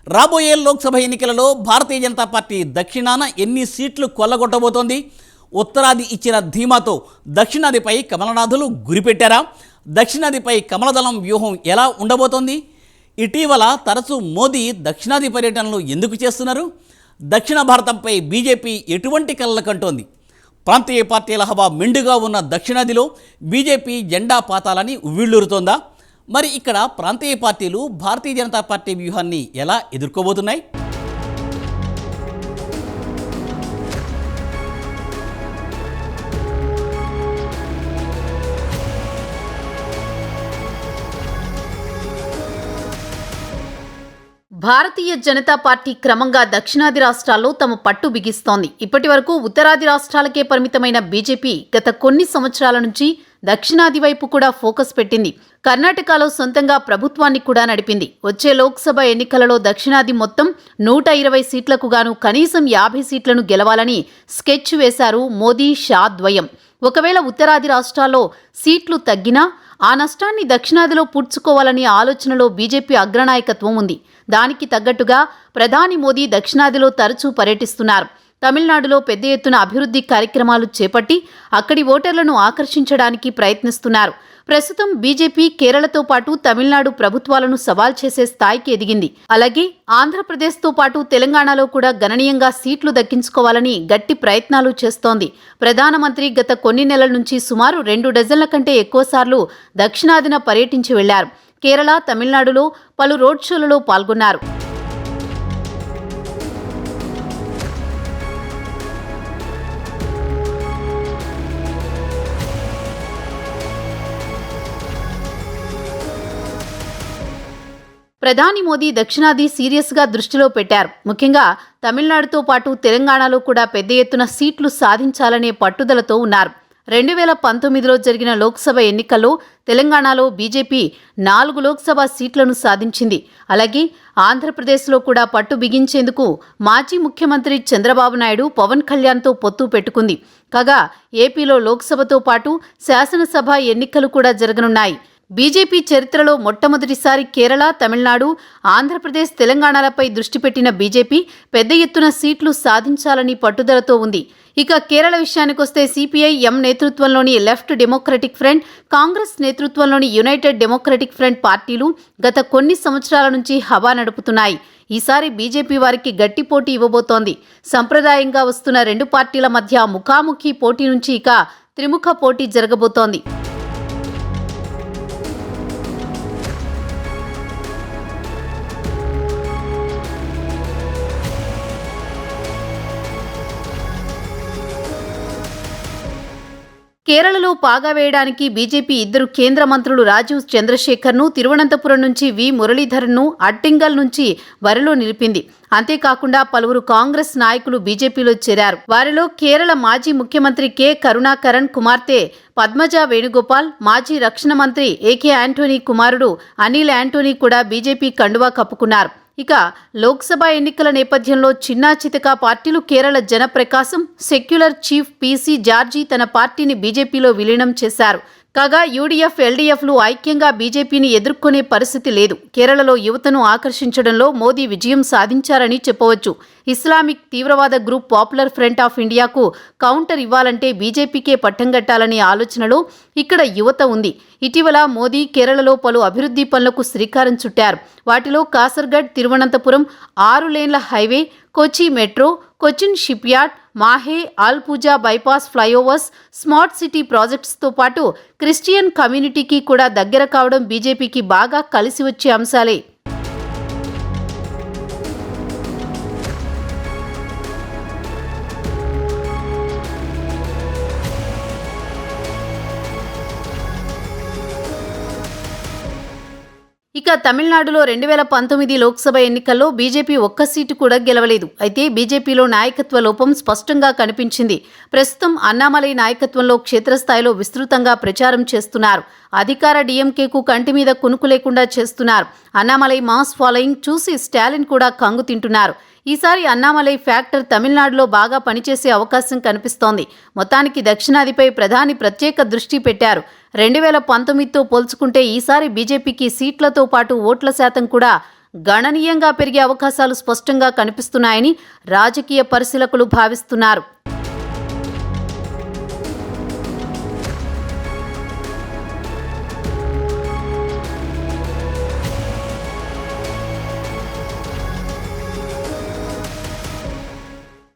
రాబోయే లోక్సభ ఎన్నికలలో భారతీయ జనతా పార్టీ దక్షిణాన ఎన్ని సీట్లు కొల్లగొట్టబోతోంది? ఉత్తరాది ఇచ్చిన ధీమాతో దక్షిణాదిపై కమలనాథులు గురిపెట్టారా? దక్షిణాదిపై కమలదళం వ్యూహం ఎలా ఉండబోతోంది? ఇటీవల తరచూ మోదీ దక్షిణాది పర్యటనలు ఎందుకు చేస్తున్నారు? దక్షిణ భారతంపై బీజేపీ ఎటువంటి కలలు కంటోంది? ప్రాంతీయ పార్టీల హవా మెండుగా ఉన్న దక్షిణాదిలో బీజేపీ జెండా పాతాలని ఉవ్విళ్ళూరుతోందా? మరి ఇక్కడ ప్రాంతీయ పార్టీలు భారతీయ జనతా పార్టీ వ్యూహాన్ని ఎలా ఎదుర్కోబోతున్నాయి? భారతీయ జనతా పార్టీ క్రమంగా దక్షిణాది రాష్ట్రాల్లో తమ పట్టు బిగిస్తోంది. ఇప్పటి వరకు ఉత్తరాది రాష్ట్రాలకే పరిమితమైన బీజేపీ గత కొన్ని సంవత్సరాల నుంచి దక్షిణాది వైపు కూడా ఫోకస్ పెట్టింది. కర్ణాటకలో సొంతంగా ప్రభుత్వాన్ని కూడా నడిపింది. వచ్చే లోక్సభ ఎన్నికలలో దక్షిణాది మొత్తం 120 సీట్లకు గాను కనీసం 50 సీట్లను గెలవాలని స్కెచ్ వేశారు మోదీ షా ద్వయం. ఒకవేళ ఉత్తరాది రాష్ట్రాల్లో సీట్లు తగ్గినా ఆ నష్టాన్ని దక్షిణాదిలో పూడ్చుకోవాలనే ఆలోచనలో బీజేపీ అగ్రనాయకత్వం ఉంది. దానికి తగ్గట్టుగా ప్రధాని మోదీ దక్షిణాదిలో తరచూ పర్యటిస్తున్నారు. తమిళనాడులో పెద్ద ఎత్తున అభివృద్ధి కార్యక్రమాలు చేపట్టి అక్కడి ఓటర్లను ఆకర్షించడానికి ప్రయత్నిస్తున్నారు. ప్రస్తుతం బీజేపీ కేరళతో పాటు తమిళనాడు ప్రభుత్వాలను సవాల్ చేసే స్థాయికి ఎదిగింది. అలాగే ఆంధ్రప్రదేశ్తో పాటు తెలంగాణలో కూడా గణనీయంగా సీట్లు దక్కించుకోవాలని గట్టి ప్రయత్నాలు చేస్తోంది. ప్రధానమంత్రి గత కొన్ని నెలల నుంచి సుమారు 2 డజన్ల కంటే ఎక్కువసార్లు దక్షిణాదిన పర్యటించి వెళ్లారు. కేరళ, తమిళనాడులో పలు రోడ్ షోలలో పాల్గొన్నారు. ప్రధాని మోదీ దక్షిణాది సీరియస్గా దృష్టిలో పెట్టారు. ముఖ్యంగా తమిళనాడుతో పాటు తెలంగాణలో కూడా పెద్ద ఎత్తున సీట్లు సాధించాలనే పట్టుదలతో ఉన్నారు. 2019లో జరిగిన లోక్సభ ఎన్నికల్లో తెలంగాణలో బీజేపీ 4 లోక్సభ సీట్లను సాధించింది. అలాగే ఆంధ్రప్రదేశ్లో కూడా పట్టు బిగించేందుకు మాజీ ముఖ్యమంత్రి చంద్రబాబు నాయుడు పవన్ కళ్యాణ్తో పొత్తు పెట్టుకుంది. కాగా ఏపీలో లోక్సభతో పాటు శాసనసభ ఎన్నికలు కూడా జరగనున్నాయి. బీజేపీ చరిత్రలో మొట్టమొదటిసారి కేరళ, తమిళనాడు, ఆంధ్రప్రదేశ్, తెలంగాణలపై దృష్టి పెట్టిన బీజేపీ పెద్ద ఎత్తున సీట్లు సాధించాలని పట్టుదలతో ఉంది. ఇక కేరళ విషయానికొస్తే సిపిఐ ఎం నేతృత్వంలోని లెఫ్ట్ డెమోక్రటిక్ ఫ్రంట్, కాంగ్రెస్ నేతృత్వంలోని యునైటెడ్ డెమోక్రటిక్ ఫ్రంట్ పార్టీలు గత కొన్ని సంవత్సరాల నుంచి హవా నడుపుతున్నాయి. ఈసారి బీజేపీ వారికి గట్టి పోటీ ఇవ్వబోతోంది. సంప్రదాయంగా వస్తున్న 2 పార్టీల మధ్య ముఖాముఖి పోటీ నుంచి ఇక త్రిముఖ పోటీ జరగబోతోంది. కేరళలో పాగా వేయడానికి బీజేపీ 2 కేంద్ర మంత్రులు రాజీవ్ చంద్రశేఖర్ను తిరువనంతపురం నుంచి వి మురళీధరన్ను అట్టింగల్ నుంచి బరిలో నిలిపింది. అంతేకాకుండా పలువురు కాంగ్రెస్ నాయకులు బీజేపీలో చేరారు. వారిలో కేరళ మాజీ ముఖ్యమంత్రి కె కరుణాకరన్ కుమార్తె పద్మజ వేణుగోపాల్, మాజీ రక్షణ మంత్రి ఏకే యాంటోనీ కుమారుడు అనిల్ యాంటోనీ కూడా బీజేపీ కండువా కప్పుకున్నారు. ఇక లోక్సభ ఎన్నికల నేపథ్యంలో చిన్నా చితకా పార్టీలు కేరళ జనప్రకాశం, సెక్యులర్ చీఫ్ పీసీ జార్జీ తన పార్టీని బీజేపీలో విలీనం చేశారు. కాగా యూడీఎఫ్, ఎల్డీఎఫ్లు ఐక్యంగా బీజేపీని ఎదుర్కొనే పరిస్థితి లేదు. కేరళలో యువతను ఆకర్షించడంలో మోదీ విజయం సాధించారని చెప్పవచ్చు. ఇస్లామిక్ తీవ్రవాద గ్రూప్ పాపులర్ ఫ్రంట్ ఆఫ్ ఇండియాకు కౌంటర్ ఇవ్వాలంటే బీజేపీకే పట్టం కట్టాలనే ఆలోచనలో ఇక్కడ యువత ఉంది. ఇటీవల మోదీ కేరళలో పలు అభివృద్ధి పనులకు శ్రీకారం చుట్టారు. వాటిలో కాసర్గఢ్ తిరువనంతపురం 6 లేన్ల highway, Kochi metro, Cochin shipyard, Mahe Alappuzha bypass flyovers, smart city ప్రాజెక్ట్స్తో పాటు క్రిస్టియన్ కమ్యూనిటీకి కూడా దగ్గర కావడం బీజేపీకి బాగా కలిసి వచ్చే అంశాలే. ఇక తమిళనాడులో 2019 లోక్సభ ఎన్నికల్లో బీజేపీ ఒక్క సీటు కూడా గెలవలేదు. అయితే బీజేపీలో నాయకత్వ లోపం స్పష్టంగా కనిపించింది. ప్రస్తుతం అన్నామలై నాయకత్వంలో క్షేత్రస్థాయిలో విస్తృతంగా ప్రచారం చేస్తున్నారు. అధికార డీఎంకేకు కంటి మీద కునుకు లేకుండా చేస్తున్నారు. అన్నామలై మాస్ ఫాలోయింగ్ చూసి స్టాలిన్ కూడా కంగు తింటున్నారు. ఈసారి అన్నామలై ఫ్యాక్టర్ తమిళనాడులో బాగా పనిచేసే అవకాశం కనిపిస్తోంది. మొత్తానికి దక్షిణాదిపై ప్రధాని ప్రత్యేక దృష్టి పెట్టారు. 2019తో పోల్చుకుంటే ఈసారి బీజేపీకి సీట్లతో పాటు ఓట్ల శాతం కూడా గణనీయంగా పెరిగే అవకాశాలు స్పష్టంగా కనిపిస్తున్నాయని రాజకీయ పరిశీలకులు భావిస్తున్నారు.